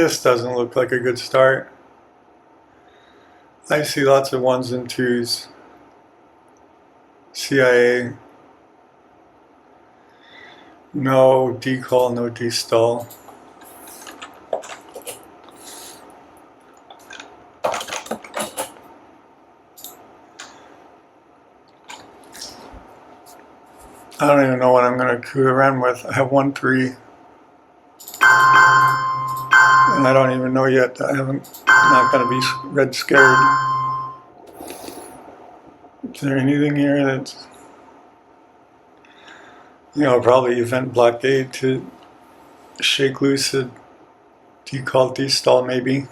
This doesn't look like a good start. I see lots of 1s and 2s. CIA. No decall, no destall. I don't even know what I'm going to coup around with. I have 1-3. And I don't even know yet. I'm not going to be red scared. Is there anything here that's, probably event blockade to shake loose a decall, destall maybe.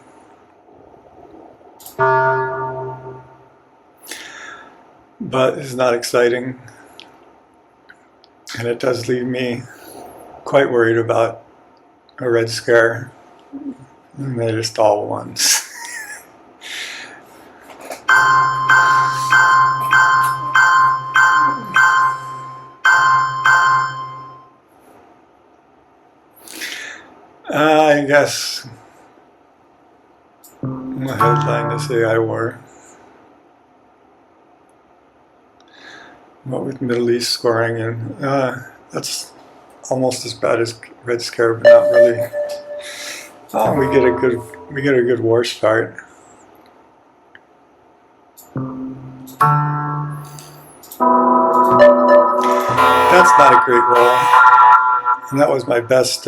But it's not exciting. And it does leave me quite worried about a red scare. And they just all ones. I guess the headline is AI war. What with Middle East scoring, and that's almost as bad as red scare, but not really. Oh, we get a good war start. That's not a great roll, and that was my best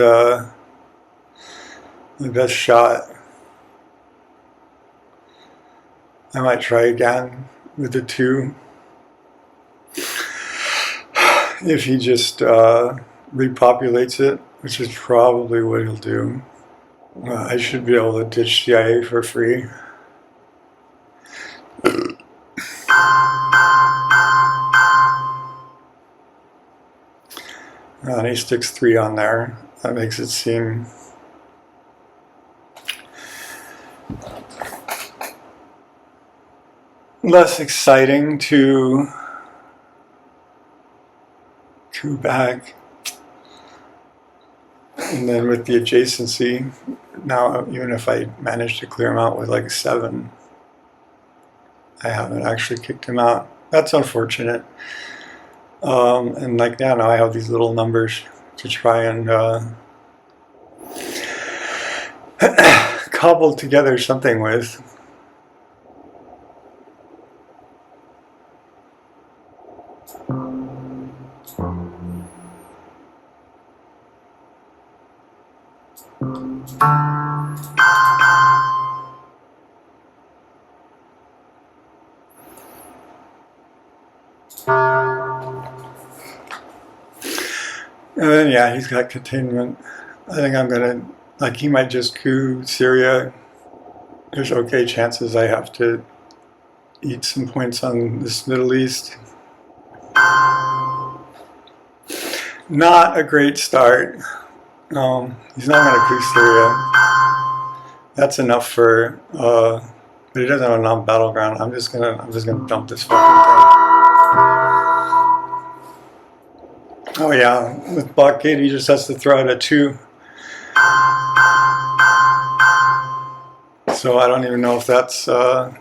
shot. I might try again with the 2. If he just repopulates it, which is probably what he'll do. I should be able to ditch CIA for free. And he sticks 3 on there. That makes it seem less exciting to coup back. And then with the adjacency, now even if I manage to clear him out with like 7, I haven't actually kicked him out. That's unfortunate. And like now I have these little numbers to try and cobble together something with. And then yeah, he's got containment. I think I'm gonna, like, he might just coup Syria. There's okay chances I have to eat some points on this Middle East. Not a great start. He's not gonna coup Syria. That's enough for but he doesn't have a non-battleground. I'm just gonna dump this fucking thing. Oh yeah, with blockade he just has to throw out a 2. So I don't even know if that's yeah,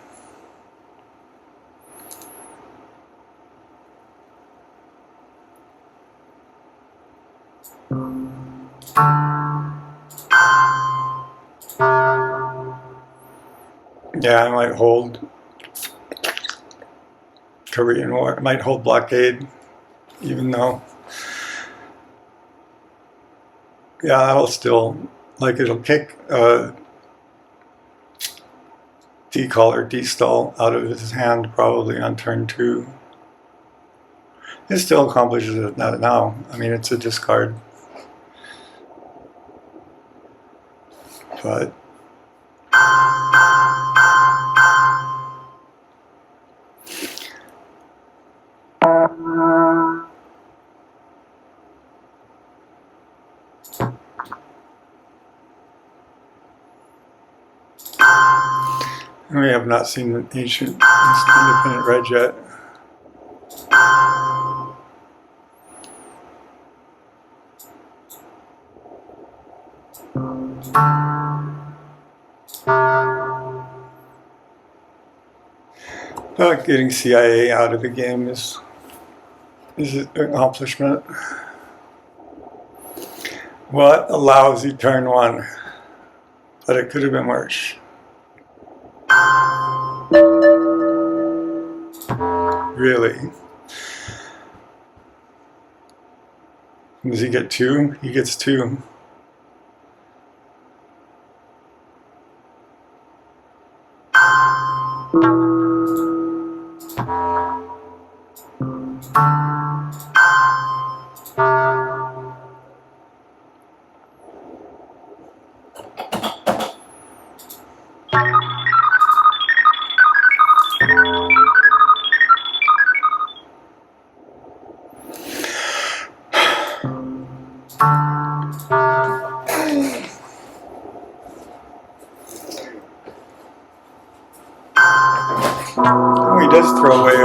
I might hold Korean War. I might hold blockade, even though yeah, that'll still, like, it'll kick decall or destall out of his hand probably on turn 2. It still accomplishes it now. I mean, it's a discard. But we have not seen the ancient independent red yet. But getting CIA out of the game is an accomplishment. What a lousy turn one. But it could have been worse. Really? Does he get 2? He gets 2. Oh, he does throw away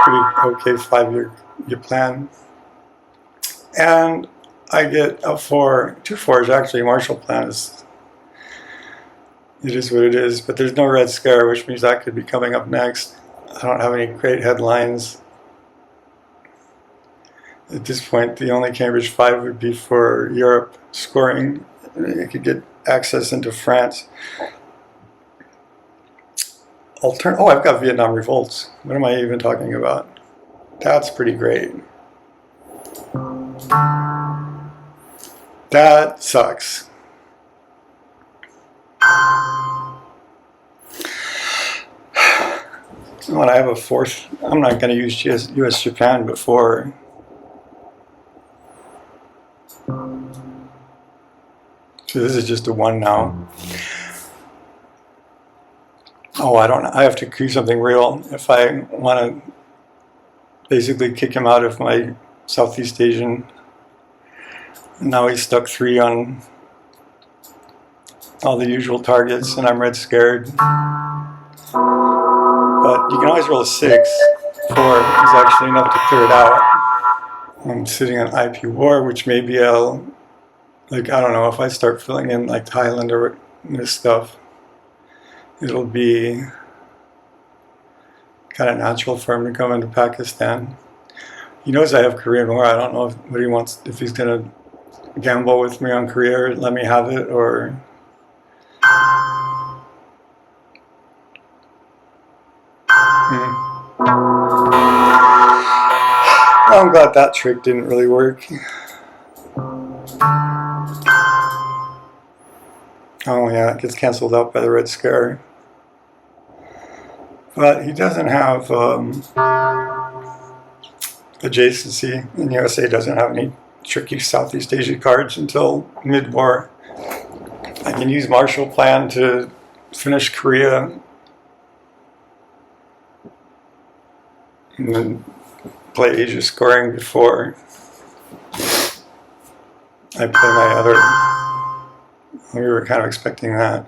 pretty okay 5-year plan. And I get a 4. 2 4s actually. Marshall Plan is, it is what it is. But there's no Red Scare, which means that could be coming up next. I don't have any great headlines. At this point, the only Cambridge 5 would be for Europe scoring. You could get access into France. Oh, I've got Vietnam revolts. What am I even talking about? That's pretty great. That sucks. When I have a 4th, I'm not going to use US Japan before. So this is just a 1 now. Oh, I have to do something real if I want to basically kick him out of my Southeast Asian. Now he's stuck 3 on all the usual targets, and I'm red scared. But you can always roll a 6. 4 is actually enough to clear it out. I'm sitting on IP War, which maybe I'll, like, I don't know, if I start filling in like Thailand or this stuff, it'll be kind of natural for him to come into Pakistan. He knows I have Korean War. I don't know what he wants, if he's going to gamble with me on Korea or let me have it, or... I'm glad that trick didn't really work. Oh yeah, it gets cancelled out by the Red Scare. But he doesn't have adjacency, and USA doesn't have any tricky Southeast Asia cards until mid-war. I can use Marshall Plan to finish Korea and then play Asia scoring before I play my other. We were kind of expecting that.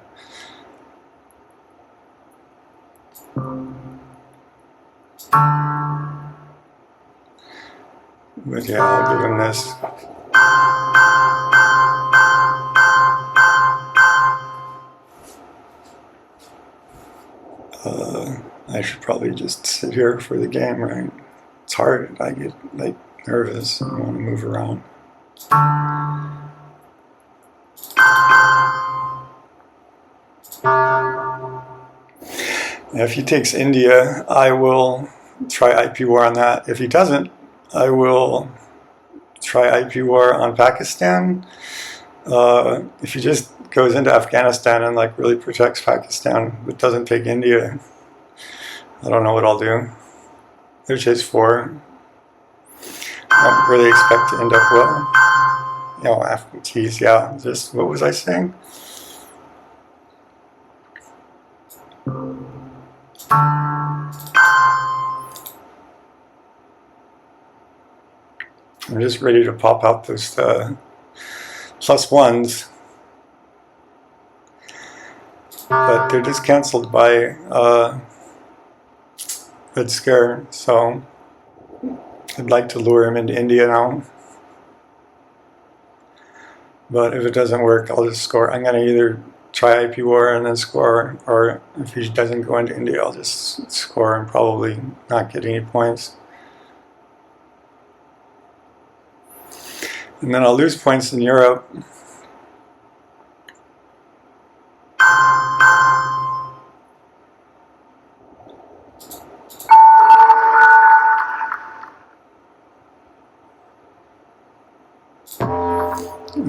But yeah, I'll give him this. I should probably just sit here for the game, right? It's hard. I get like nervous. I want to move around. If he takes India, I will try IP War on that. If he doesn't, I will try IP War on Pakistan. If he just goes into Afghanistan and like really protects Pakistan but doesn't take India, I don't know what I'll do. There's chase 4. I don't really expect to end up well. You know, geez, yeah. Just what was I saying? I'm just ready to pop out those +1s, but they're just cancelled by Red Scare, so I'd like to lure him into India now. But if it doesn't work, I'll just score. I'm going to either try IP war and then score, or if he doesn't go into India, I'll just score and probably not get any points. And then I'll lose points in Europe.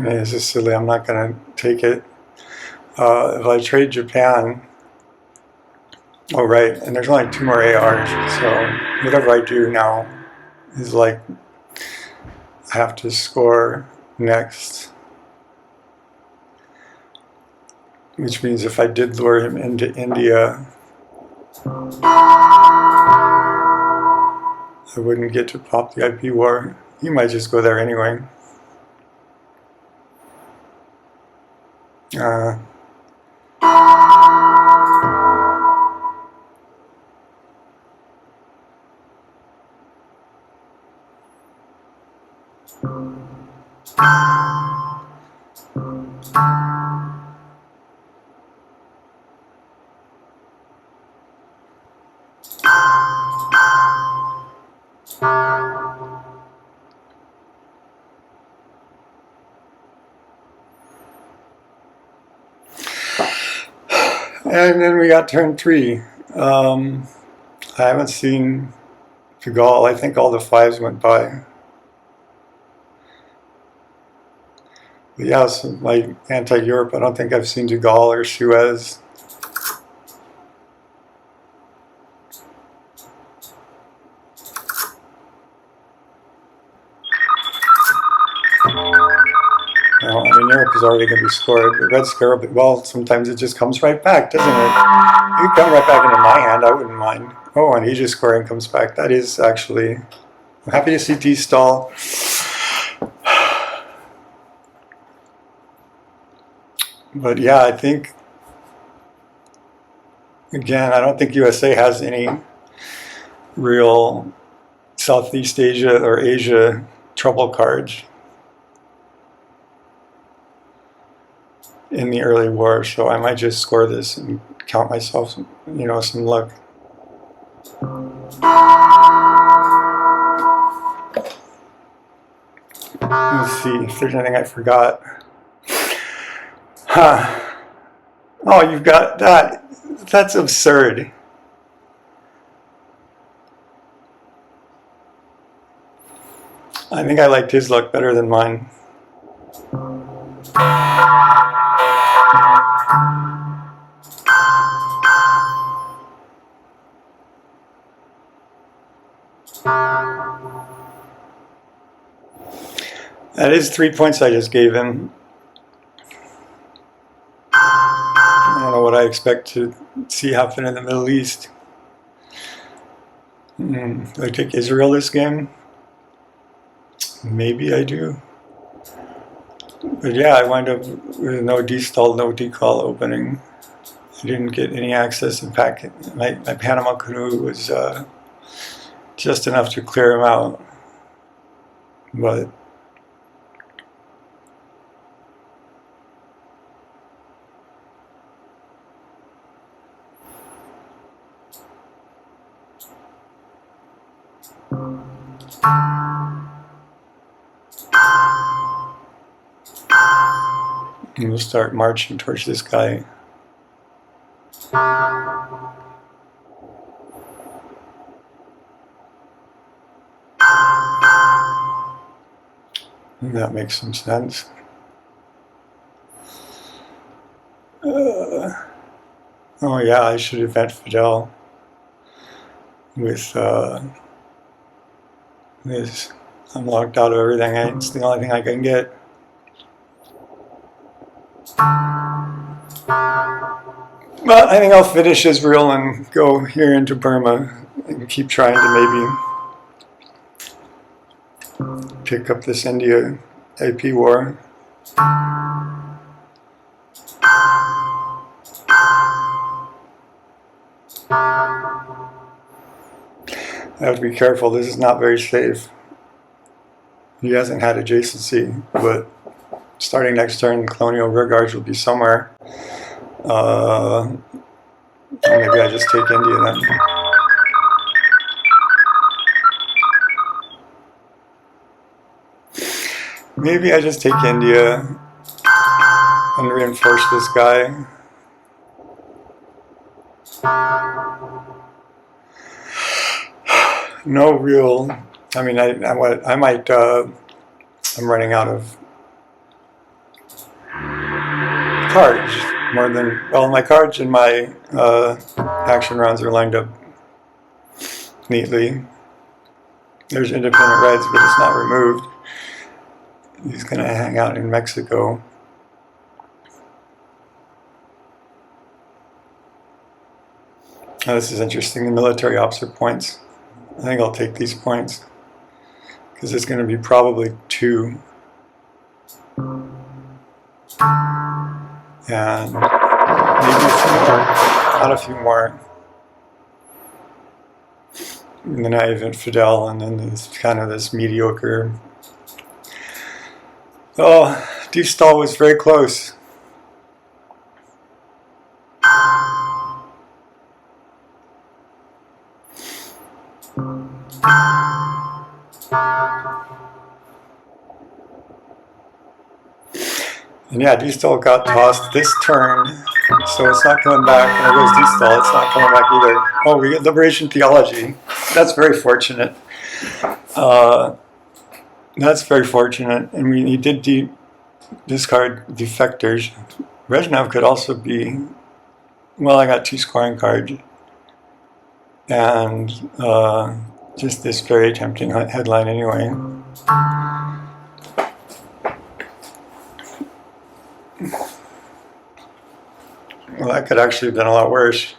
This is silly, I'm not going to take it. If I trade Japan, oh right, and there's only 2 more ARs, so whatever I do now is like I have to score next. Which means if I did lure him into India, I wouldn't get to pop the IP war. He might just go there anyway. And then we got turn 3. I haven't seen de Gaulle. I think all the 5s went by. But yeah, so like anti-Europe, I don't think I've seen de Gaulle or Suez. Well, I mean, Europe is already going to be scored. The red scarab, well, sometimes it just comes right back, doesn't it? You come right back into my hand, I wouldn't mind. Oh, and Asia scoring comes back. That is actually... I'm happy to see D-stall. But yeah, I think... Again, I don't think USA has any real Southeast Asia or Asia trouble cards in the early war, so I might just score this and count myself, you know, some luck. Let's see if there's anything I forgot. Huh. Oh, you've got that. That's absurd. I think I liked his luck better than mine. That is 3 points I just gave him. I don't know what I expect to see happen in the Middle East. Do I take Israel this game? Maybe I do. But yeah, I wind up with no D-stall, no decall opening. I didn't get any access in packet. My Panama canoe was just enough to clear him out. But we'll start marching towards this guy. And that makes some sense. Oh yeah, I should event Fidel with this. I'm locked out of everything. It's the only thing I can get. But I think I'll finish Israel and go here into Burma and keep trying to maybe pick up this India AP war. I have to be careful. This is not very safe. He hasn't had adjacency, but starting next turn, colonial rearguards will be somewhere. Or maybe I just take India then. Maybe I just take India and reinforce this guy. No real, I mean, I might, I'm running out of cards more than, well, my cards and my action rounds are lined up neatly. There's independent reds, but it's not removed. He's going to hang out in Mexico. Oh, this is interesting. The military ops are points. I think I'll take these points because it's going to be probably 2. And maybe a few more, not a few more. And then I have Infidel, and then there's kind of this mediocre. Oh, Defstall was very close. And yeah, Defstall got tossed this turn, so it's not coming back. And there goes Defstall, it's not coming back either. Oh, we get Liberation Theology. That's very fortunate. That's very fortunate. I mean, he did discard Defectors. Brezhnev could also be, well, I got 2 scoring cards. And just this very tempting headline anyway. Well, that could actually have been a lot worse.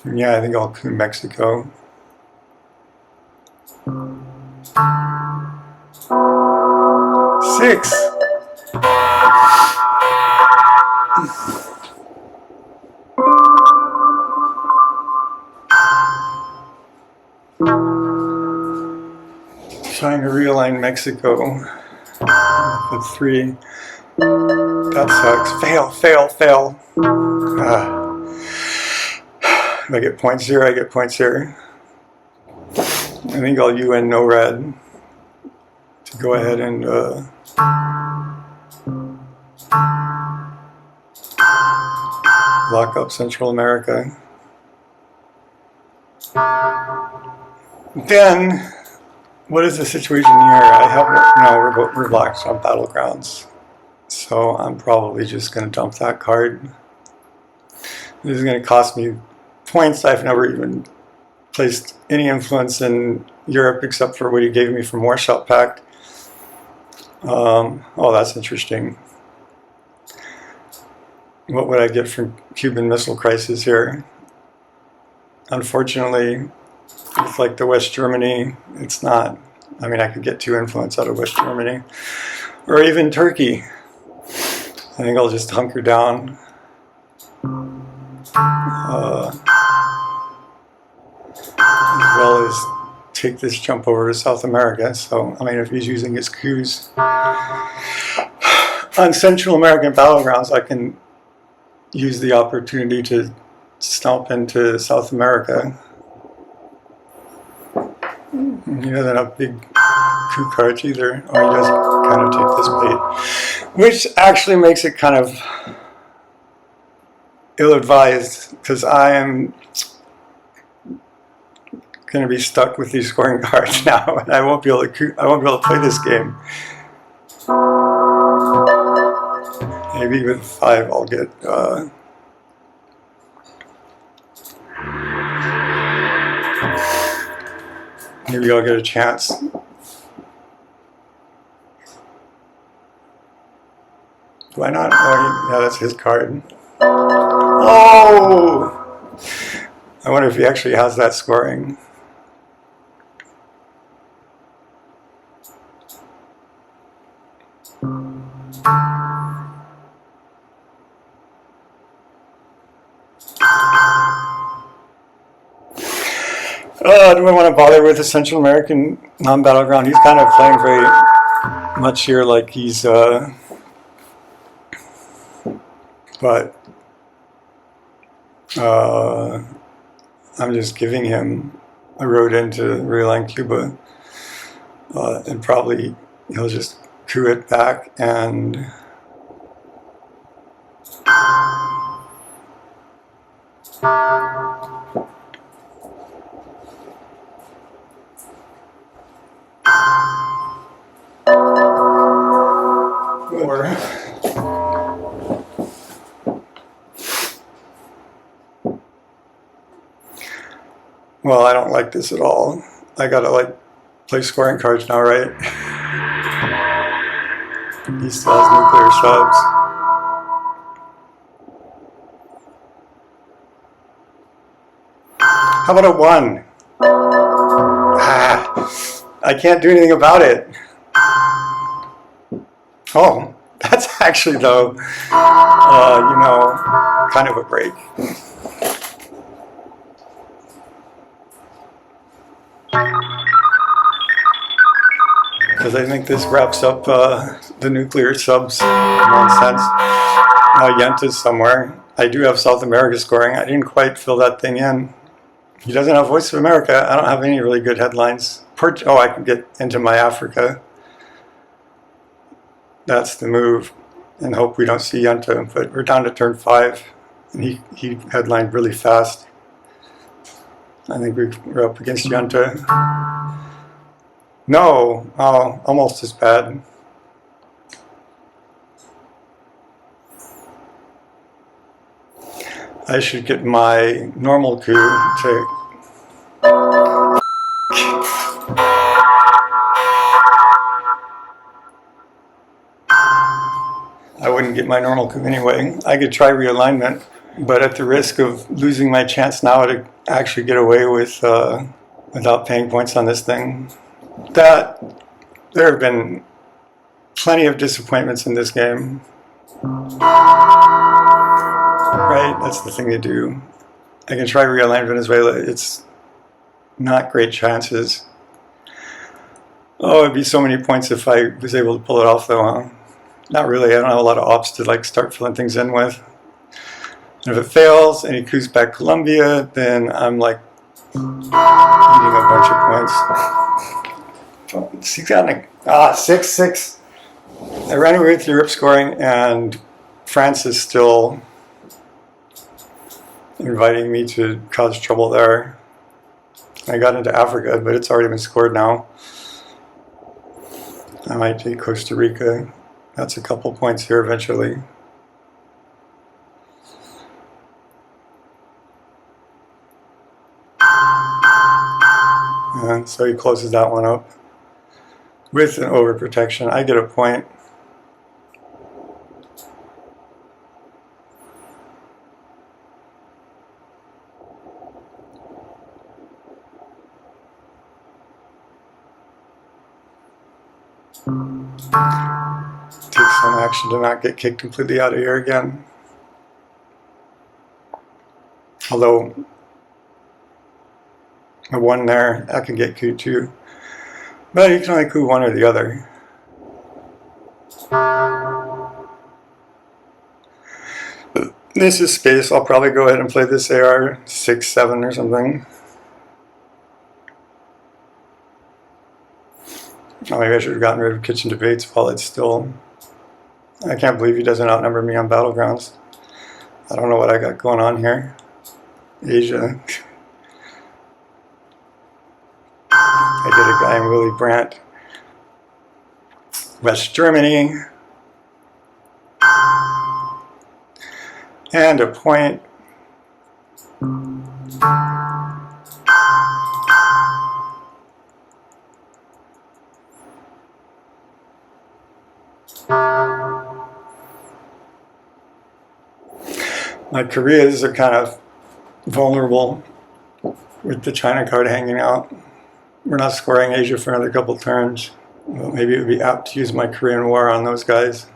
Yeah, I think I'll coup Mexico. Six. Trying to realign Mexico with 3. That sucks. Fail, fail, fail. If I get points here, I get points here. I think I'll UN no red to go ahead and lock up Central America. Then, what is the situation here? I have no, we're blocked on Battlegrounds, so I'm probably just going to dump that card. This is going to cost me points. I've never even placed any influence in Europe except for what he gave me from Warsaw Pact. Oh, that's interesting. What would I get from Cuban Missile Crisis here? Unfortunately, with like the West Germany, it's not. I mean, I could get 2 influence out of West Germany, or even Turkey. I think I'll just hunker down. As well as take this jump over to South America. So, I mean, if he's using his coups on Central American battlegrounds, I can use the opportunity to stomp into South America. He doesn't have big coup cards either. Oh, he does kind of take this bait, which actually makes it kind of ill-advised, because I am going to be stuck with these scoring cards now, and I won't be able to play this game. Maybe with 5 I'll get maybe I'll get a chance. Why not? Oh, yeah, that's his card. Oh! I wonder if he actually has that scoring. Do I want to bother with a Central American non-battleground? He's kind of playing very much here like he's, but I'm just giving him a road into Realign Cuba, and probably he'll just coup it back and or well, I don't like this at all. I gotta like play scoring cards now, right? He still has nuclear subs. How about a 1? I can't do anything about it. Oh, that's actually though, kind of a break. Because I think this wraps up the nuclear subs nonsense. Yenta's somewhere. I do have South America scoring. I didn't quite fill that thing in. He doesn't have Voice of America. I don't have any really good headlines. Oh, I can get into my Africa. That's the move. And hope we don't see Yenta. But we're down to turn 5. And he headlined really fast. I think we're up against Yenta. No, oh, almost as bad. I should get my normal coup to... I wouldn't get my normal coup anyway. I could try realignment, but at the risk of losing my chance now to actually get away with without paying points on this thing. There have been plenty of disappointments in this game. Right? That's the thing to do. I can try realign Venezuela. It's not great chances. Oh, it'd be so many points if I was able to pull it off though, huh? Not really. I don't have a lot of ops to like start filling things in with. And if it fails and he coups back Colombia, then I'm like eating a bunch of points. He's got like 6-6. I ran away with Europe scoring, and France is still inviting me to cause trouble there. I got into Africa, but it's already been scored now. I might take Costa Rica. That's a couple points here eventually. And so he closes that one up. With an overprotection, I get a point. Take some action to not get kicked completely out of here again. Although a 1 there, I can get coup 2. But you can only coup 1 or the other. This is space. I'll probably go ahead and play this AR 6-7 or something. Oh, maybe I should have gotten rid of kitchen debates while it's still... I can't believe he doesn't outnumber me on battlegrounds. I don't know what I got going on here. Asia. I did a guy in Willy Brandt. West Germany. And a point. My Koreas are kind of vulnerable with the China card hanging out. We're not scoring Asia for another couple turns. Well, maybe it would be apt to use my Korean War on those guys.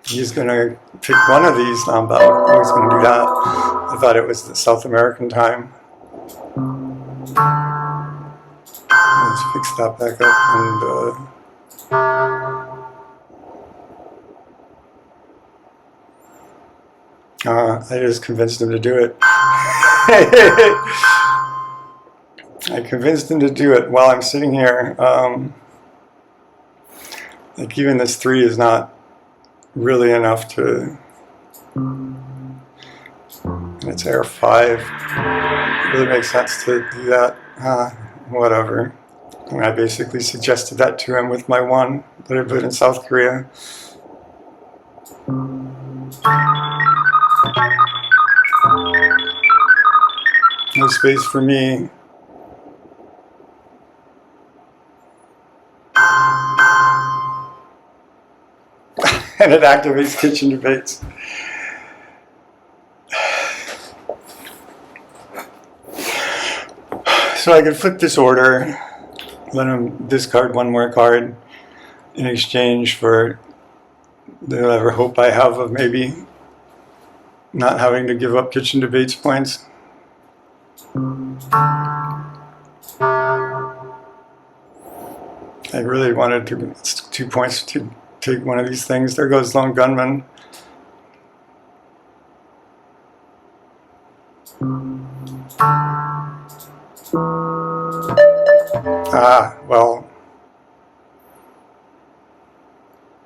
He's going to pick one of these non-battle. Oh, he's going to do that. I thought it was the South American time. Let's fix that back up and I just convinced him to do it. I convinced him to do it while I'm sitting here. Like even this 3 is not really enough to, and it's air 5. It really makes sense to do that. Whatever. And I basically suggested that to him with my 1 that I put in South Korea. No space for me. And it activates kitchen debates. So I could flip this order, let him discard 1 more card in exchange for whatever hope I have of maybe not having to give up kitchen debates points. I really wanted to, it's 2 points to take one of these things. There goes Lone Gunman. Well,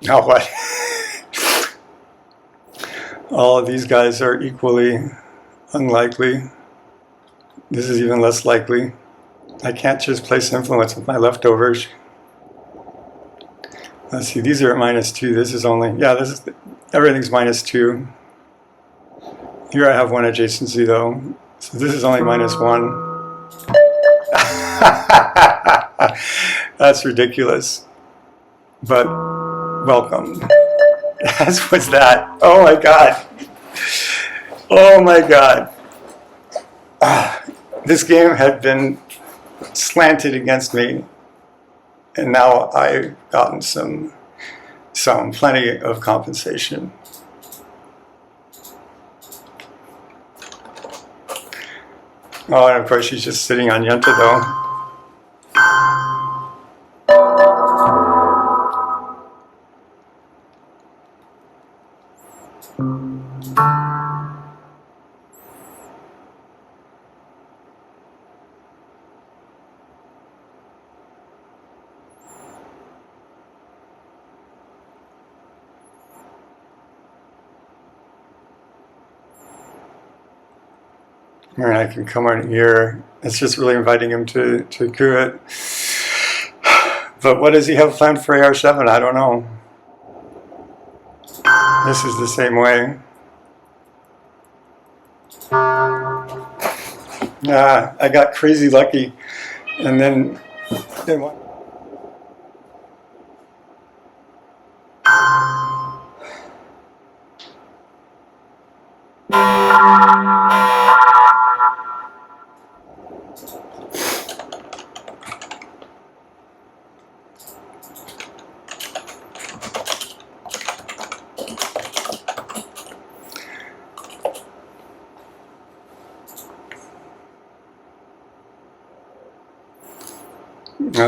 now what? All of these guys are equally unlikely. This is even less likely. I can't just place influence with my leftovers. Let's see, these are at -2. This is only, yeah, this is, everything's -2. Here I have 1 adjacency though. So this is only -1. That's ridiculous. But welcome. As was that. Oh my God. Oh my God. This game had been slanted against me, and now I've gotten plenty of compensation. Oh, and of course she's just sitting on Yenta though. And I can come on here. It's just really inviting him to coup it. But what does he have planned for AR7? I don't know. This is the same way. I got crazy lucky. And then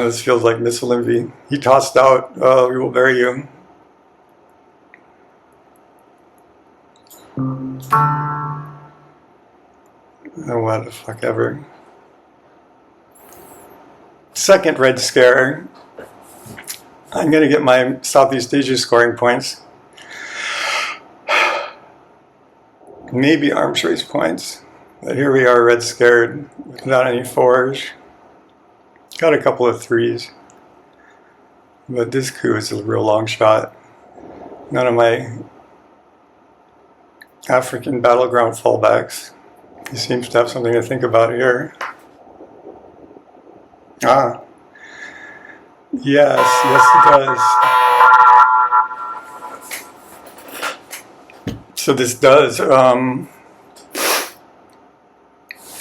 this feels like missile envy. He tossed out, we will bury you. Oh, what the fuck ever. Second red scare. I'm going to get my Southeast Asia scoring points. Maybe arms race points. But here we are, red scared, without any 4s. Got a couple of 3s. But this coup is a real long shot. None of my African battleground fallbacks. He seems to have something to think about here. Yes, it does. So this does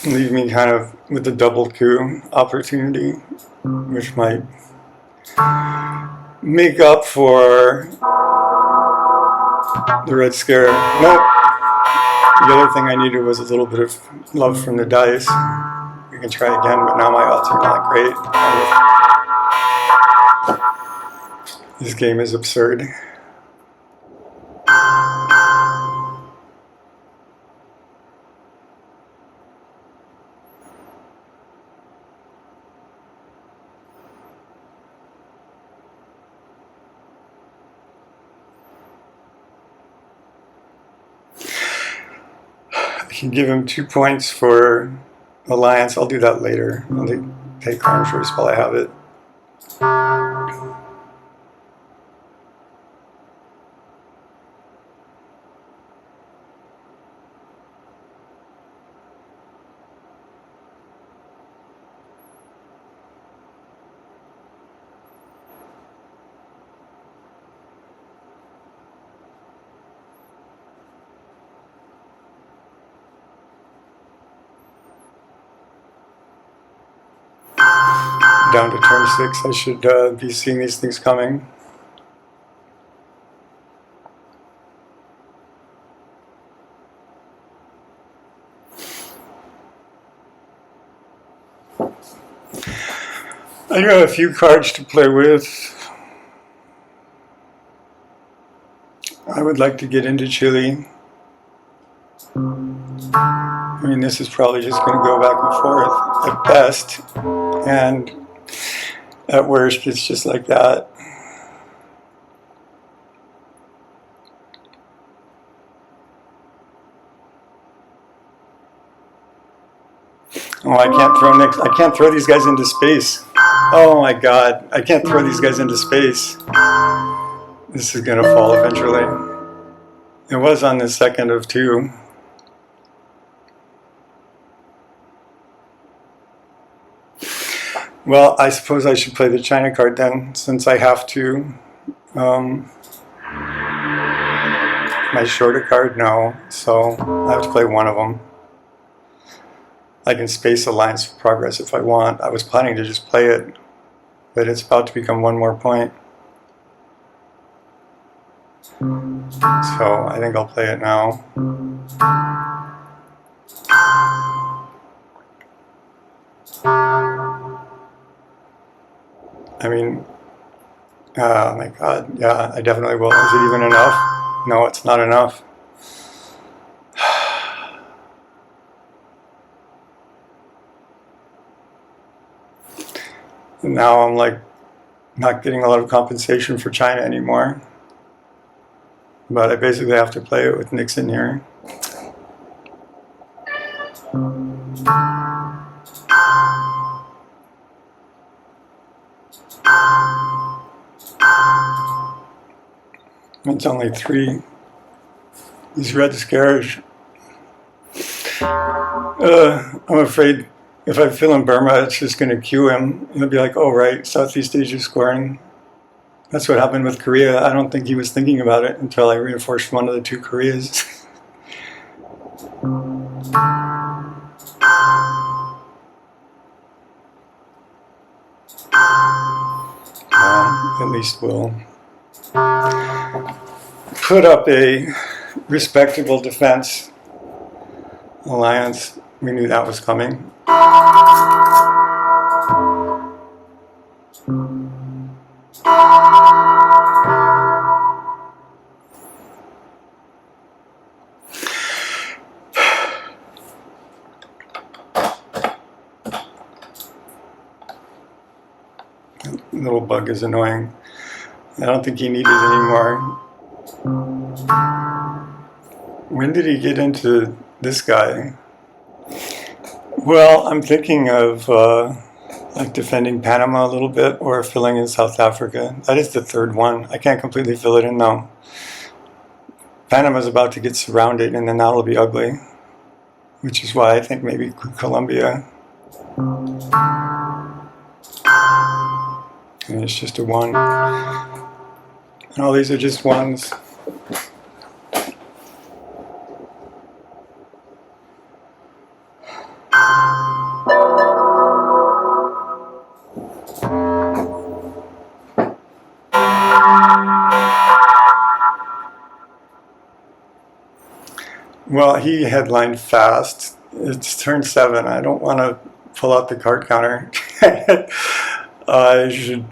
leave me kind of with a double coup opportunity, which might make up for the red scare. Nope. The other thing I needed was a little bit of love from the dice. we can try again, but now my odds are not great. This game is absurd. I can give him 2 points for alliance. I'll do that later. I'll take arms first while I have it. Down to turn 6, I should be seeing these things coming. I do have a few cards to play with. I would like to get into Chile. I mean, this is probably just going to go back and forth at best, and at worst, it's just like that. Oh, I can't throw next. I can't throw these guys into space. Oh my God, I can't throw these guys into space. This is going to fall eventually. It was on the second of 2. Well, I suppose I should play the China card then, since I have to. My shorter card, no, so I have to play one of them. I can space Alliance for Progress if I want. I was planning to just play it, but it's about to become 1 more point. So I think I'll play it now. I mean, oh my God, yeah, I definitely will. Is it even enough? No, it's not enough. And now I'm like not getting a lot of compensation for China anymore. But I basically have to play it with Nixon here. It's only 3. These red scares. I'm afraid if I fill in Burma, it's just going to cue him. He'll be like, oh, right, Southeast Asia scoring. That's what happened with Korea. I don't think he was thinking about it until I reinforced one of the 2 Koreas. At least we'll put up a respectable defense. Alliance, we knew that was coming. Little bug is annoying. I don't think he needed anymore. When did he get into this guy? Well, I'm thinking of like defending Panama a little bit or filling in South Africa. That is the 3rd one. I can't completely fill it in though. Panama's about to get surrounded and then that'll be ugly. Which is why I think maybe Colombia. And it's just a 1. And all these are just 1s. Well, he headlined fast. It's turn 7. I don't want to pull out the card counter. I should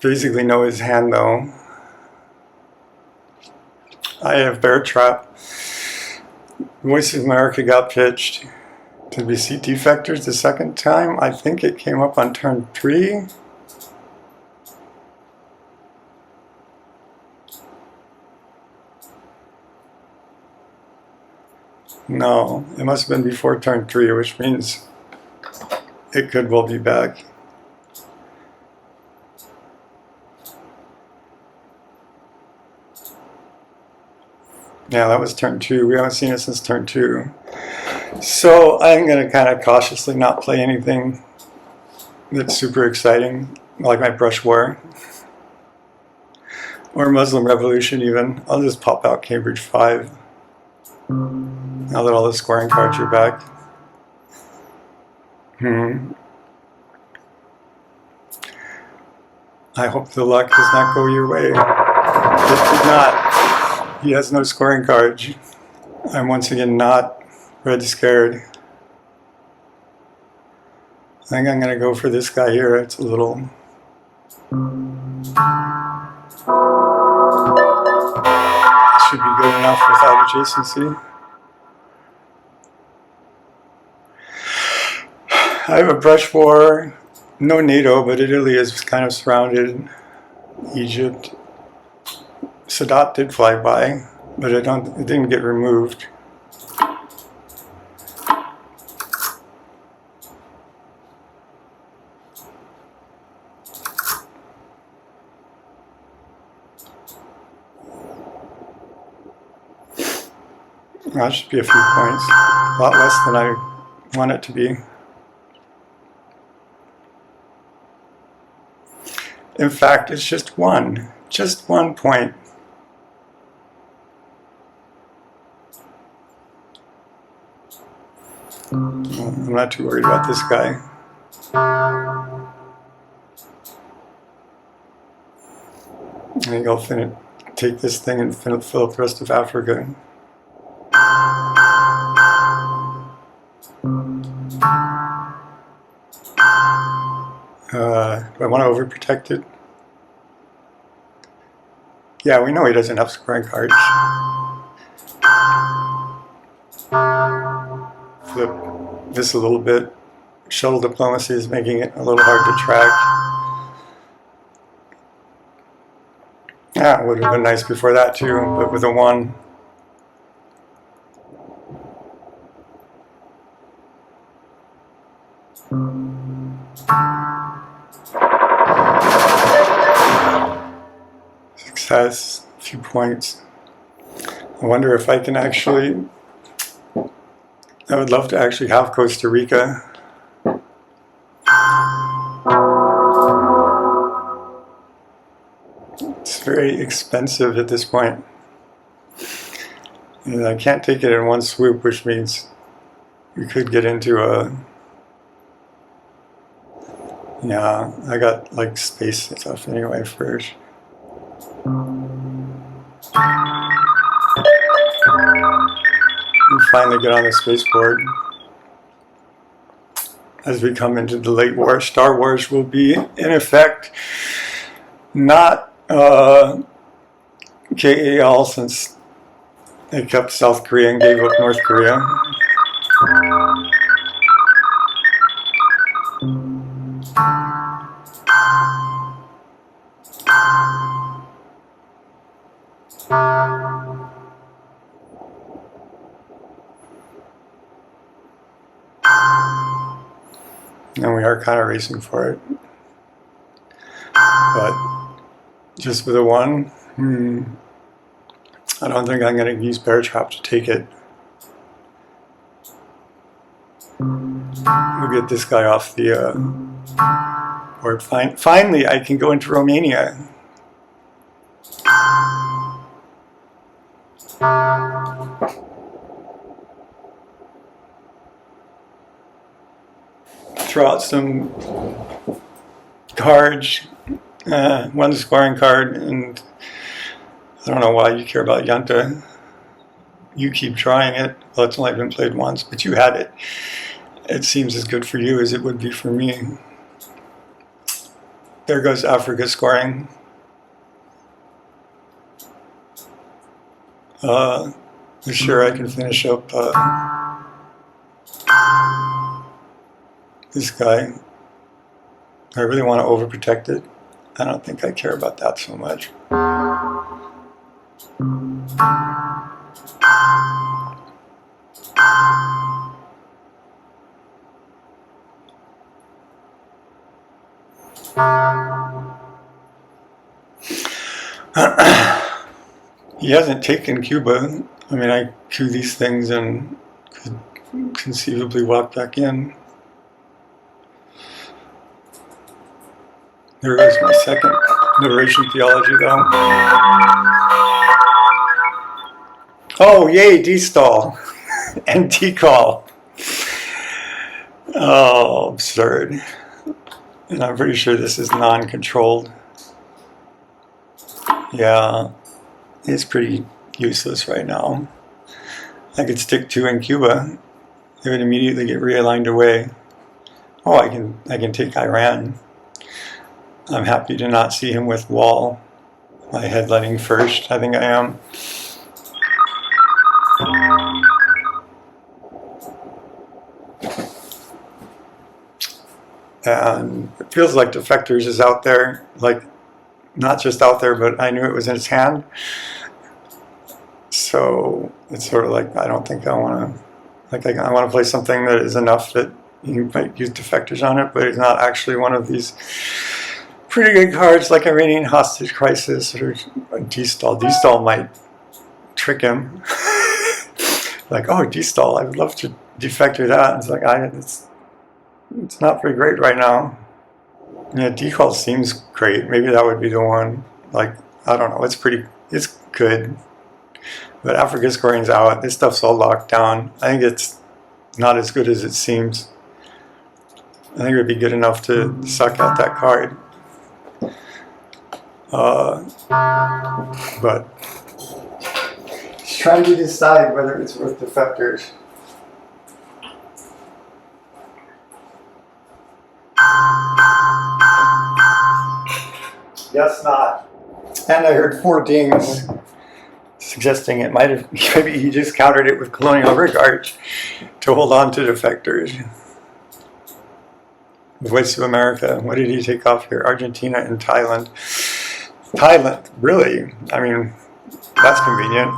basically know his hand though. I have Bear Trap. Voice of America got pitched. Did we see defectors the second time? I think it came up on turn 3. No, it must have been before turn 3, which means it could well be back. Yeah, that was turn 2. We haven't seen it since turn 2. So I'm going to kind of cautiously not play anything that's super exciting, like my Brush War. Or Muslim Revolution even. I'll just pop out Cambridge 5. Now that all the scoring cards are back. I hope the luck does not go your way. It did not. He has no scoring cards. I'm once again not red scared. I think I'm going to go for this guy here. It's a little... should be good enough without adjacency. I have a Brush War. No NATO, but Italy is kind of surrounded. Egypt. Sadat did fly by, but it didn't get removed. That should be a few points. A lot less than I want it to be. In fact, it's just 1. Just 1 point. I'm not too worried about this guy. I think I'll take this thing and fill up the rest of Africa. Do I want to overprotect it? Yeah, we know he doesn't have scoring cards. Flip this a little bit. Shuttle diplomacy is making it a little hard to track. Yeah, it would have been nice before that too, but with a 1. Success, a few points. I wonder if I can actually... I would love to actually have Costa Rica. It's very expensive at this point. And I can't take it in one swoop, which means we could get into a... Yeah, I got like space stuff anyway first. We finally get on the spaceport. As we come into the late war, Star Wars will be in effect. Not KAL, since they kept South Korea and gave up North Korea. And we are kind of racing for it. But just with a 1, I don't think I'm going to use Bear Trap to take it. We'll get this guy off the board. Finally, I can go into Romania. Throw out some cards, one scoring card, and I don't know why you care about Yunta. You keep trying it. Well, it's only been played once, but you had it. it seems as good for you as it would be for me. There goes Africa scoring. Sure, I can finish up this guy. I really want to overprotect it. I don't think I care about that so much. He hasn't taken Cuba. I mean, I queue these things and could conceivably walk back in. There goes my second liberation theology, though. Oh, yay, D-stall and T-call. Oh, absurd. And I'm pretty sure this is non-controlled. Yeah, it's pretty useless right now. I could stick 2 in Cuba. It would immediately get realigned away. Oh, I can take Iran. I'm happy to not see him with wall. My headlining first, I think I am. And it feels like Defectors is out there, like not just out there, but I knew it was in his hand. So it's sort of like, I don't think I want to, like I want to play something that is enough that you might use Defectors on it, but it's not actually one of these pretty good cards like Iranian Hostage Crisis or D-stall. D-stall might trick him. Like, oh, D-stall, I would love to Defector that. It's like, it's not very great right now. Yeah, D-call seems great. Maybe that would be the one. Like, I don't know. It's good. But Africa scoring's out. This stuff's all locked down. I think it's not as good as it seems. I think it would be good enough to suck out that card. But just trying to decide whether it's worth Defectors. Yes, not. And I heard 4 dings suggesting it might have, maybe he just countered it with Colonial Regard to hold on to Defectors. Voice of America, what did he take off here? Argentina and Thailand. Thailand, really? I mean, that's convenient.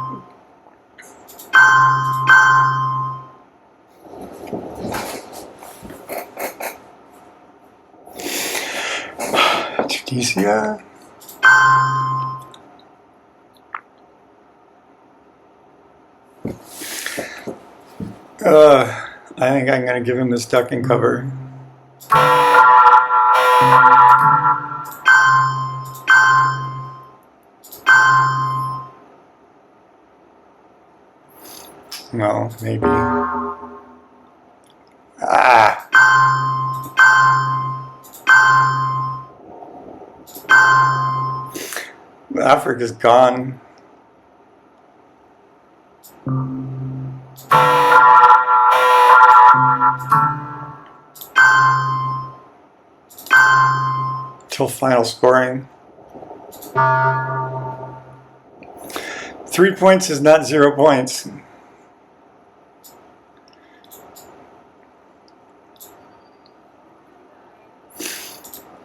Tunisia? I think I'm going to give him this duck and cover. No, maybe. Ah! Africa's gone. Till final scoring. 3 points is not 0 points.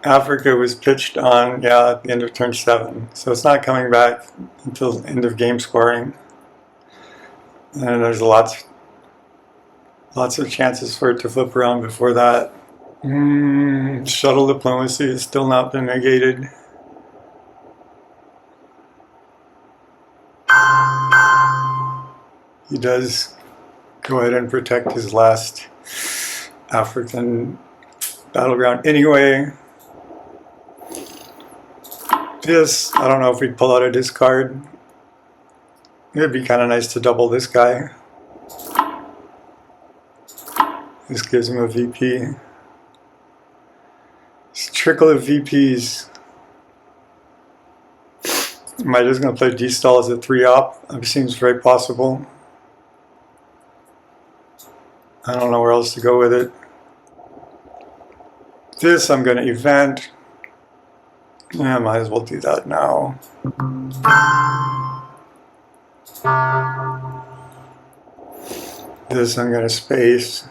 Africa was pitched on, at the end of turn 7. So it's not coming back until end of game scoring. And there's lots of chances for it to flip around before that. Shuttle diplomacy has still not been negated. He does go ahead and protect his last African battleground anyway. This, I don't know if we'd pull out a discard. It'd be kind of nice to double this guy. This gives him a VP. Just trickle of VPs. Am I just going to play D-stall as a 3-op? It seems very possible. I don't know where else to go with it. This I'm going to event. Yeah, I might as well do that now. This I'm going to space.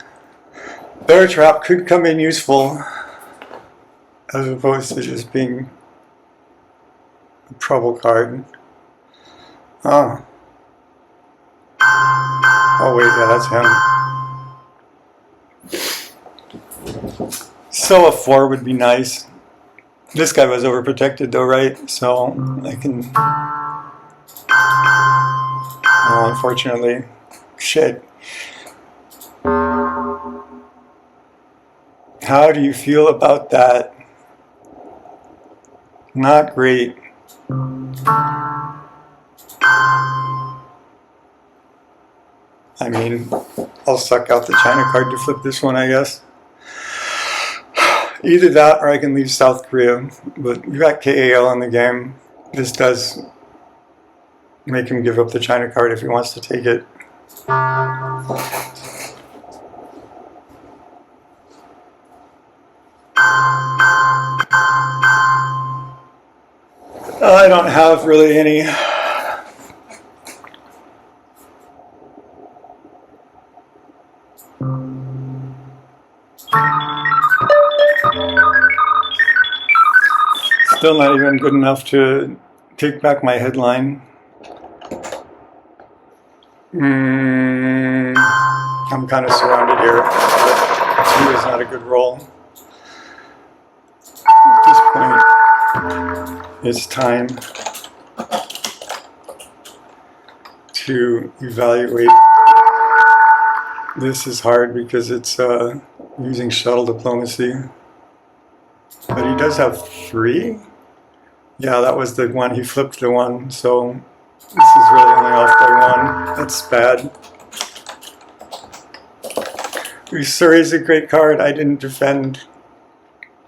Bear trap could come in useful as opposed to just being a trouble card. Oh. Oh wait, yeah, that's him. So a 4 would be nice. This guy was overprotected though, right? So I can... Oh, unfortunately. Shit. How do you feel about that? Not great. I mean, I'll suck out the China card to flip this one, I guess. Either that or I can leave South Korea. But you got KAL in the game. This does make him give up the China card if he wants to take it. I don't have really any. Still not even good enough to take back my headline. I'm kind of surrounded here. 2 is not a good roll. At this point, it's time to evaluate. This is hard because it's using shuttle diplomacy. But he does have 3? Yeah, that was the one. He flipped the one, so this is really only off by 1. That's bad. Surrey is a great card. I didn't defend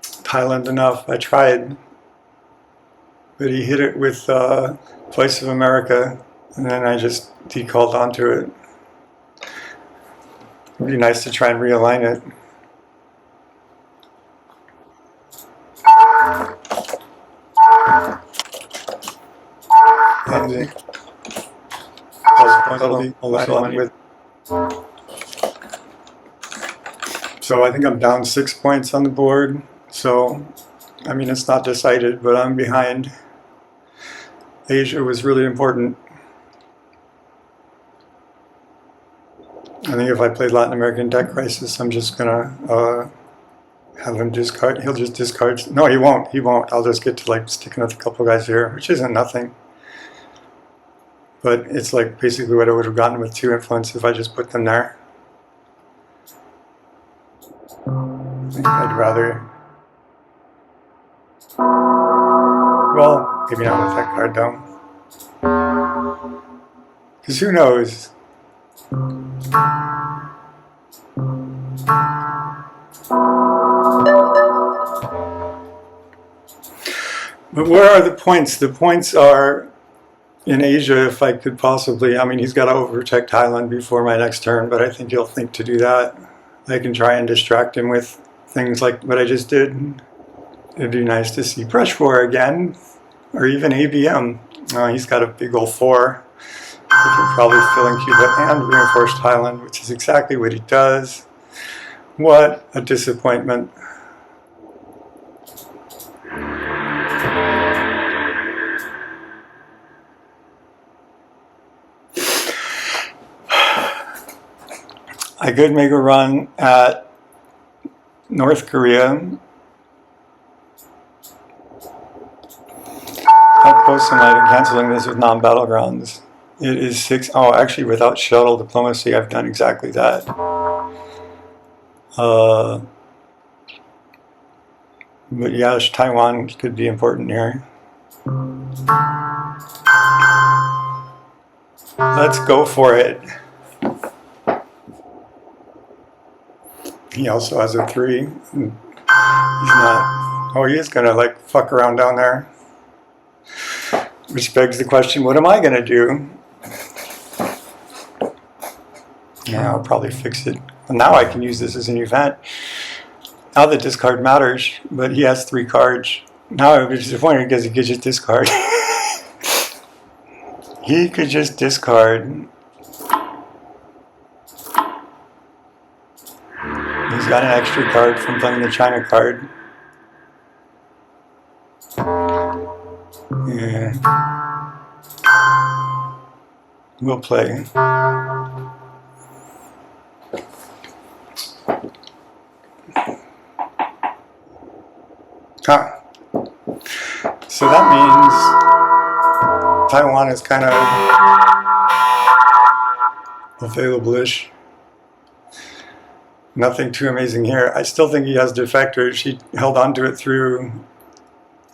Thailand enough. I tried. But he hit it with Voice of America, and then I just decalled onto it. It would be nice to try and realign it. So I think I'm down 6 points on the board. So, I mean, it's not decided, but I'm behind. Asia was really important. I think if I play Latin American Debt Crisis, I'm just gonna have him discard. He'll just discard. No, he won't. He won't. I'll just get to like sticking with a couple guys here, which isn't nothing. But it's like basically what I would have gotten with 2 influence if I just put them there. I think I'd rather. Well, maybe not with that card though. Because who knows? But where are the points? The points are in Asia, if I could possibly. I mean, he's got to overprotect Thailand before my next turn, but I think he'll think to do that. I can try and distract him with things like what I just did. It'd be nice to see Brush War again, or even ABM. He's got a big old 4. We can probably fill in Cuba and reinforce Thailand, which is exactly what he does. What a disappointment. I could make a run at North Korea. How close am I to canceling this with non-battlegrounds? It is 6. Oh, actually, without shuttle diplomacy, I've done exactly that. But yeah, Taiwan could be important here. Let's go for it. He also has a 3. He's not. Oh, he is gonna like fuck around down there. Which begs the question, what am I gonna do? Yeah, I'll probably fix it Well, now I can use this as an event. Now the discard matters, but he has 3 cards. Now I was disappointed because he could just discard. He could just discard. He's got an extra card from playing the China card. Yeah. We'll play. Huh. So that means Taiwan is kind of available-ish. Nothing too amazing here. I still think he has defectors. He held on to it through.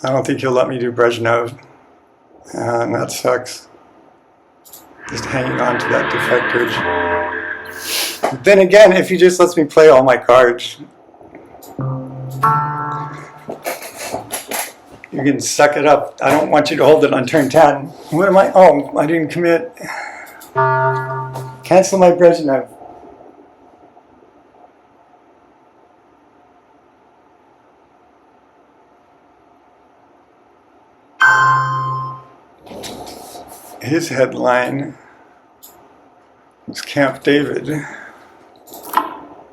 I don't think he'll let me do Brezhnev. And that sucks. Just hanging on to that defectors. Then again, if he just lets me play all my cards, you can suck it up. I don't want you to hold it on turn 10. What am I? Oh, I didn't commit. Cancel my Brezhnev. His headline is Camp David.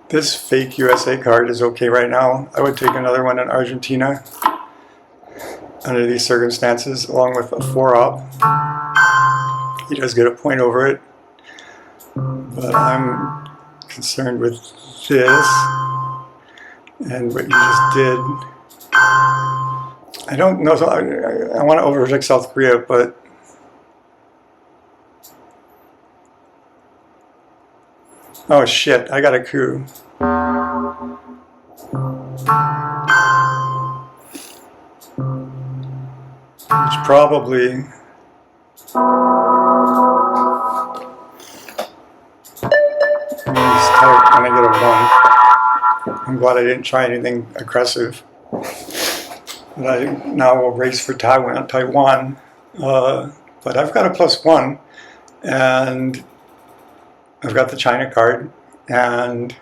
This fake USA card is okay right now. I would take another one in Argentina under these circumstances, along with a 4-op. He does get a point over it, but I'm concerned with this and what you just did. I don't know, so I want to overprotect South Korea, but oh shit, I got a coup. Which probably means tight when I get a 1. I'm glad I didn't try anything aggressive. But I now will race for Taiwan. But I've got a +1, and I've got the China card, and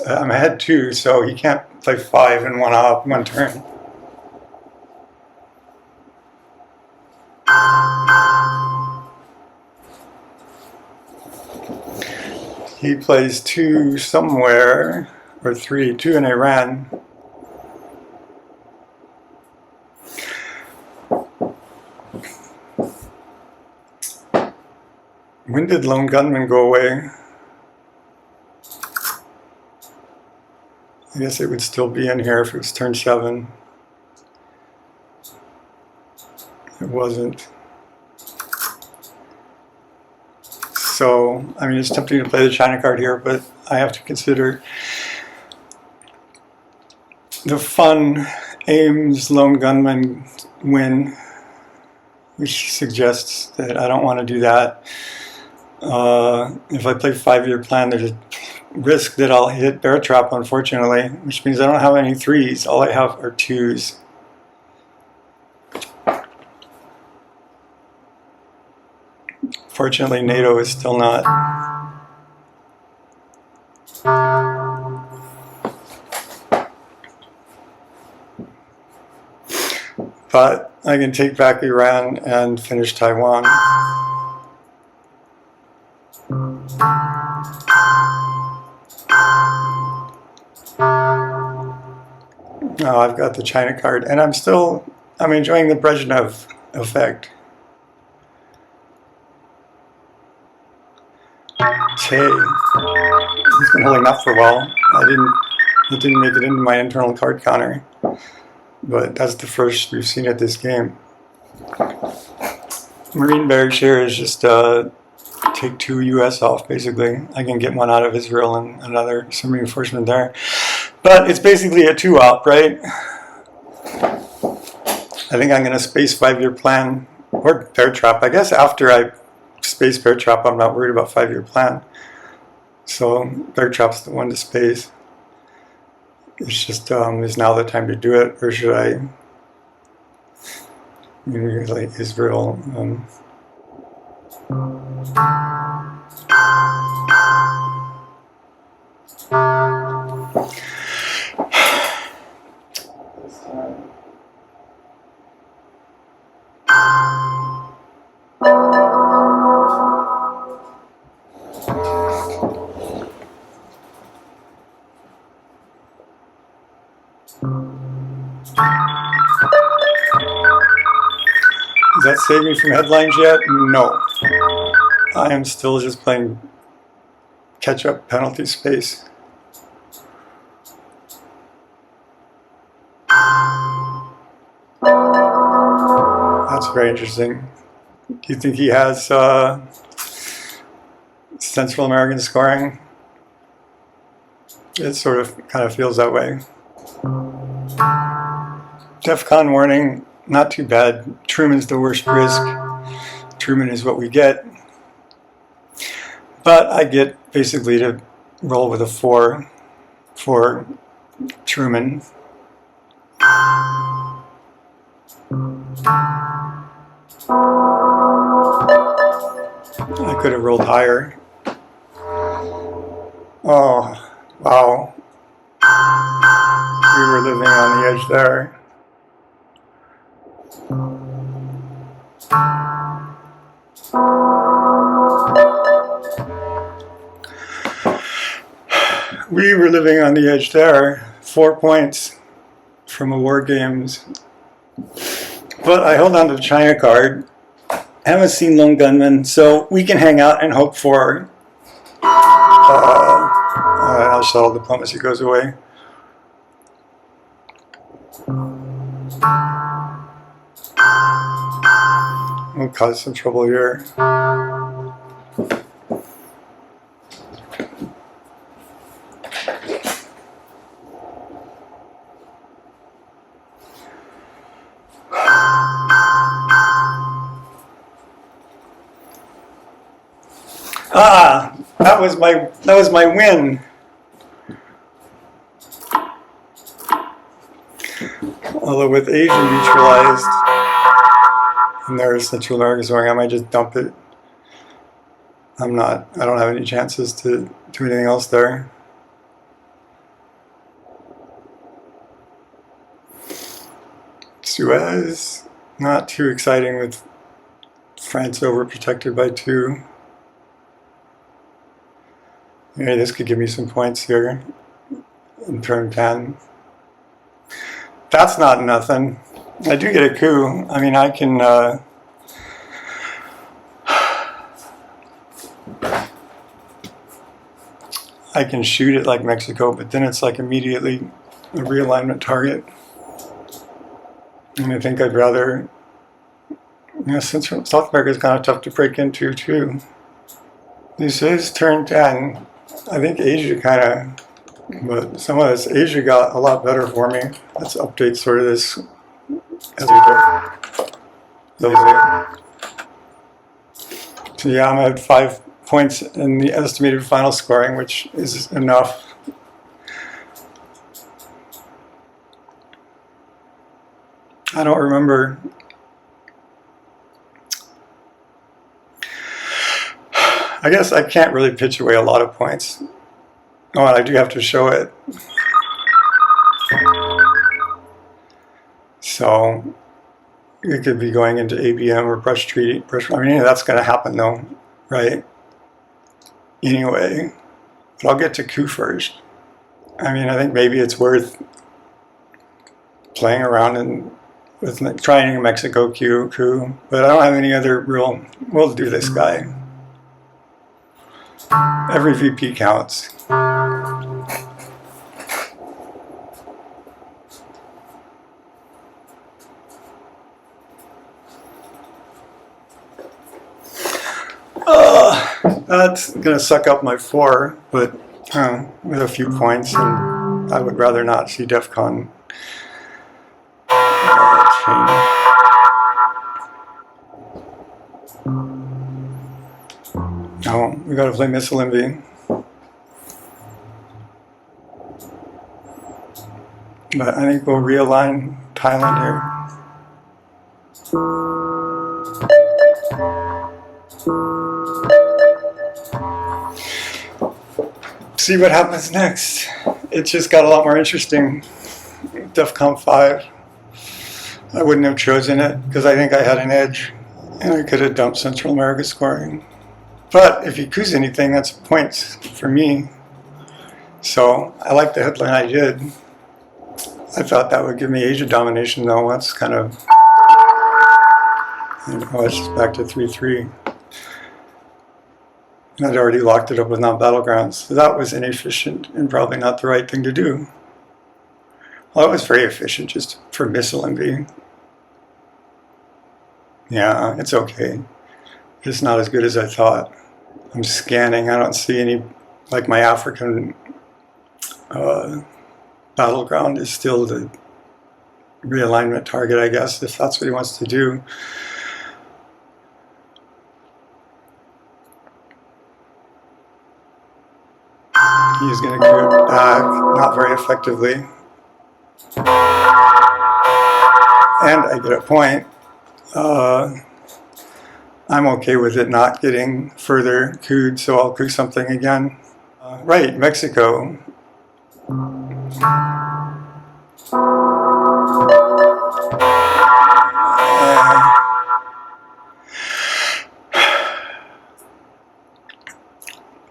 I'm ahead 2, so he can't play 5 in one turn. He plays 2 somewhere, or 3, 2 in Iran. When did Lone Gunman go away? I guess it would still be in here if it was turn 7. It wasn't. So, I mean, it's tempting to play the China card here, but I have to consider the fun Ames Lone Gunman win, which suggests that I don't want to do that. If I play 5-year plan, there's a risk that I'll hit bear trap, unfortunately, which means I don't have any 3s. All I have are 2s. Fortunately, NATO is still not. But I can take back Iran and finish Taiwan. Oh, I've got the China card, and I'm enjoying the Brezhnev effect. Che. He's been holding up for a while. It didn't make it into my internal card counter, but that's the first we've seen at this game. Marine Bearish here is just take 2 US off, basically. I can get 1 out of Israel and some reinforcement there. But it's basically a 2-op, right? I think I'm going to space 5-year plan or bear trap. I guess after I space bear trap, I'm not worried about 5-year plan. So bear trap's the one to space. It's just, is now the time to do it, or should I like Israel? Does that save me from headlines yet? No. I am still just playing catch-up penalty space. That's very interesting. Do you think he has Central American scoring? It sort of kind of feels that way. DEFCON warning, not too bad. Truman's the worst risk. Truman is what we get. But I get basically to roll with a 4 for Truman. I could have rolled higher. Oh, wow. We were living on the edge there. We were living on the edge there. 4 points from a War Games. But I held on to the China card. Haven't seen Lone Gunman, so we can hang out and hope for our subtle diplomacy goes away. We'll cause some trouble here. Ah, that was my win. Although with Asia neutralized and there's Central America going, I might just dump it. I don't have any chances to do anything else there. Suez, not too exciting with France overprotected by 2. Maybe this could give me some points here in turn 10. That's not nothing. I do get a coup. I mean, I can shoot it like Mexico, but then it's like immediately a realignment target. And I think I'd rather, since South America is kind of tough to break into too. This is turn 10. I think Asia but some of this, Asia got a lot better for me. Let's update sort of this as we go. So yeah, I'm at 5 points in the estimated final scoring, which is enough. I don't remember. I guess I can't really pitch away a lot of points. Oh, and I do have to show it. So we could be going into ABM or brush treaty. I mean, that's going to happen though, right? Anyway, but I'll get to coup first. I mean, I think maybe it's worth playing around with trying a Mexico coup, but I don't have any other real. We'll do this guy. Every VP counts. That's going to suck up my 4, but with a few points, and I would rather not see DEFCON change. Oh, we got to play Missile Envy. But I think we'll realign Thailand here. See what happens next. It just got a lot more interesting. DEFCON 5. I wouldn't have chosen it because I think I had an edge and I could have dumped Central America scoring. But if he coups anything, that's points for me. So I like the headline I did. I thought that would give me Asia domination though. That's kind of And oh, it's just back to 3-3. And I'd already locked it up with non-battlegrounds. So that was inefficient and probably not the right thing to do. Well, it was very efficient just for missile envy. Yeah, it's okay. It's not as good as I thought. I'm scanning. I don't see any, like my African battleground is still the realignment target, I guess, if that's what he wants to do. He's going to do it back, not very effectively. And I get a point. I'm okay with it not getting further cooed, so I'll coup something again. Right, Mexico.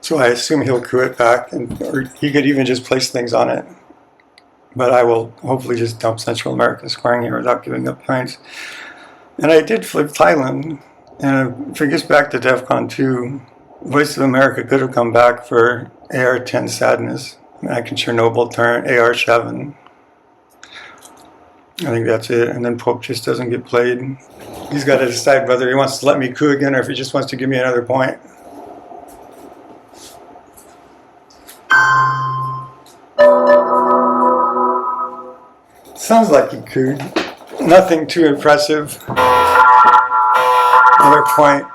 So I assume he'll coup it back, or he could even just place things on it. But I will hopefully just dump Central America squaring here without giving up points. And I did flip Thailand, and if it gets back to DEFCON 2, Voice of America could have come back for AR-10 Sadness. I can Chernobyl turn AR-7. I think that's it, and then Pope just doesn't get played. He's got to decide whether he wants to let me coup again or if he just wants to give me another point. Sounds like he cooed. Nothing too impressive. Another point.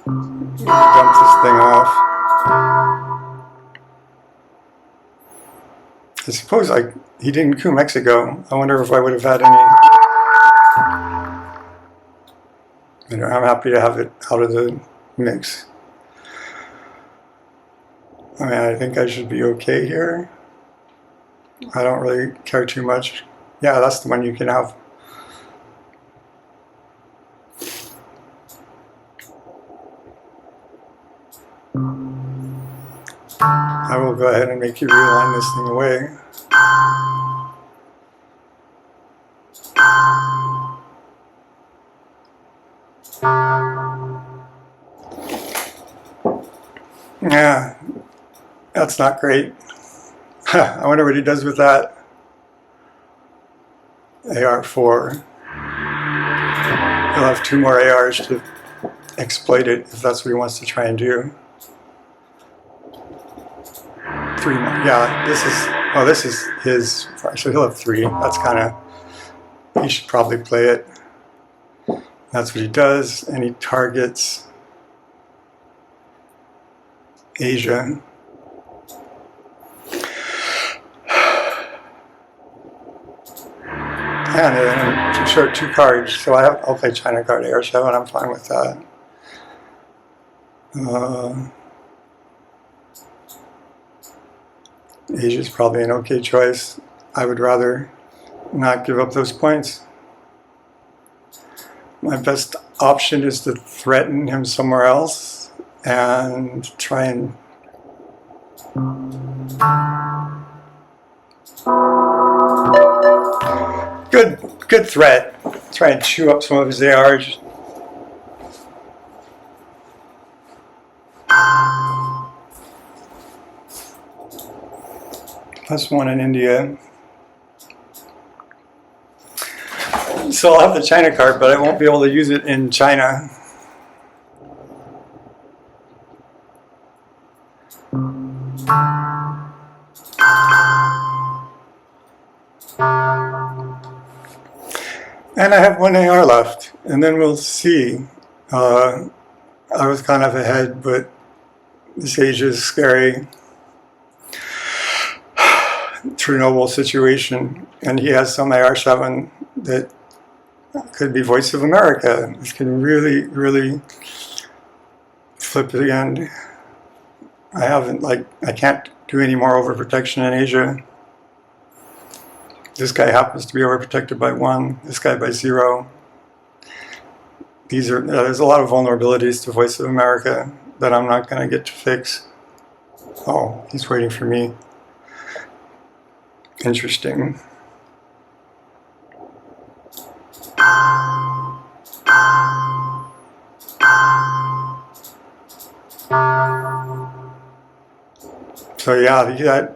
Dump this thing off. I suppose he didn't coup Mexico. I wonder if I would have had any. I'm happy to have it out of the mix. I mean, I think I should be okay here. I don't really care too much. Yeah, that's the one you can have. I will go ahead and make you realign this thing away. Yeah, that's not great. I wonder what he does with that. AR-4. He'll have 2 more ARs to exploit it if that's what he wants to try and do. 3 more. Yeah, this is his. So he'll have 3. That's kind of. He should probably play it. That's what he does, and he targets Asia. And I'm short 2 cards, so I'll play China card AR-7. I'm fine with that. Asia's probably an okay choice. I would rather not give up those points. My best option is to threaten him somewhere else and try and good threat. Try and chew up some of his ARs. +1 in India. So I'll have the China card, but I won't be able to use it in China. And I have 1 AR left, and then we'll see. I was kind of ahead, but this Asia is scary. Chernobyl situation, and he has some AR-7 that could be Voice of America. This can really, really flip the end. I can't do any more overprotection in Asia. This guy happens to be overprotected by 1, this guy by 0. There's a lot of vulnerabilities to Voice of America that I'm not going to get to fix. Oh, he's waiting for me. Interesting. So yeah,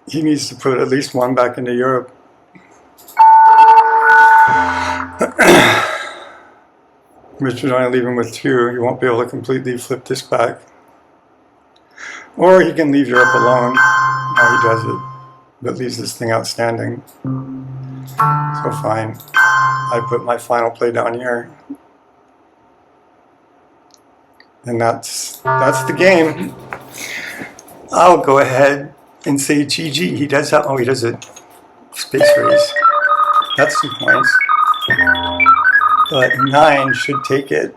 he needs to put at least one back into Europe. Which would only leave him with 2. He won't be able to completely flip this back. Or he can leave Europe alone. No, he does it. But leaves this thing outstanding. So fine. I put my final play down here. And that's the game. I'll go ahead and say GG. He does have, oh, he does a space race. That's 2 points. But 9 should take it.